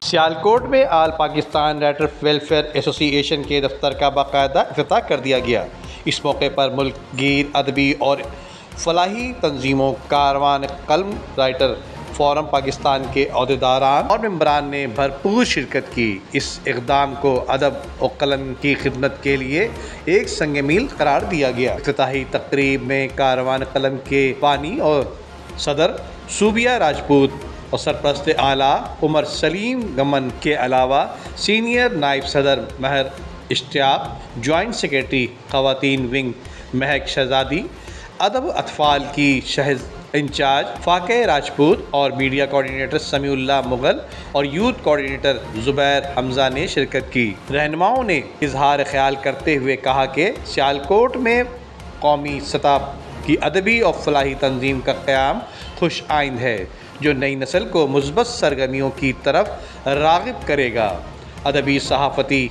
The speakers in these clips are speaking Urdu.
سیالکوٹ میں آل پاکستان رائٹر ویلفیئر ایسوسی ایشن کے دفتر کا باقاعدہ افتتاح کر دیا گیا۔ اس موقع پر ملک گیر ادبی اور فلاحی تنظیموں، کاروان قلم رائٹر فورم پاکستان کے عہدیداران اور ممبران نے بھرپور شرکت کی۔ اس اقدام کو ادب و قلم کی خدمت کے لیے ایک سنگ میل قرار دیا گیا۔ افتتاحی تقریب میں کاروان قلم کے بانی اور صدر صوبیہ راجپوت اور سرپرست اعلیٰ عمر سلیم گمن کے علاوہ سینئر نائب صدر مہر اشتیاق، جوائنٹ سیکرٹری خواتین ونگ مہک شہزادی، ادب اطفال کی شہز انچارج فاقہ راجپوت اور میڈیا کوآرڈینیٹر سمیع اللہ مغل اور یوتھ کوآرڈینیٹر زبیر حمزہ نے شرکت کی۔ رہنماؤں نے اظہار خیال کرتے ہوئے کہا کہ سیالکوٹ میں قومی سطح کی ادبی اور فلاحی تنظیم کا قیام خوش آئند ہے، جو نئی نسل کو مثبت سرگرمیوں کی طرف راغب کرے گا۔ ادبی، صحافتی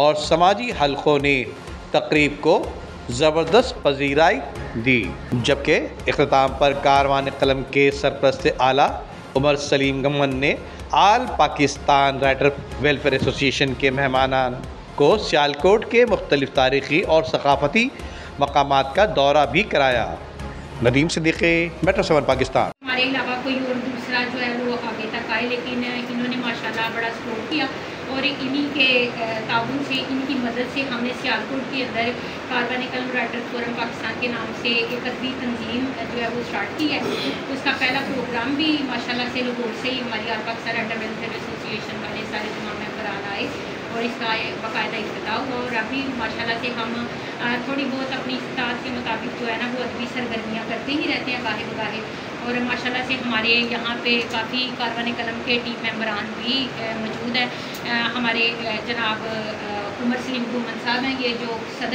اور سماجی حلقوں نے تقریب کو زبردست پذیرائی دی، جبکہ اختتام پر کاروان قلم کے سرپرست اعلیٰ عمر سلیم گمن نے آل پاکستان رائٹر ویلفیئر ایسوسی ایشن کے مہمانان کو سیالکوٹ کے مختلف تاریخی اور ثقافتی مقامات کا دورہ بھی کرایا۔ ندیم صدیقی، میٹرو 7 پاکستان۔ ہمارے علاوہ کوئی اور دوسرا جو ہے وہ آگے تک آئے، لیکن انہوں نے ماشاءاللہ بڑا سپورٹ کیا اور انہی کے تعاون سے، ان کی مدد سے ہم نے سیالکوٹ کے اندر کاروان قلم رائٹر فورم پاکستان کے نام سے ایک ادبی تنظیم جو ہے وہ اسٹارٹ کی ہے۔ اس کا پہلا پروگرام بھی ماشاءاللہ سے لاہور سے ہی ہماری آل پاکستان رائٹر ویلفیئر ایسوسی ایشن والے سارے تمام ممبران آئے اور اس کا باقاعدہ افتتاح ہوا، اور ابھی ماشاءاللہ سے ہم تھوڑی بہت اپنی استطاعت کے مطابق جو ہے نا وہ ادبی سرگرمیاں کرتے ہی رہتے ہیں گاہے بگاہے، اور ماشاءاللہ سے ہمارے یہاں پہ کافی کاروان قلم کے ٹیم ممبران بھی موجود ہیں۔ ہمارے جناب عمر سلیم گمن صاحب ہیں، یہ جو صدر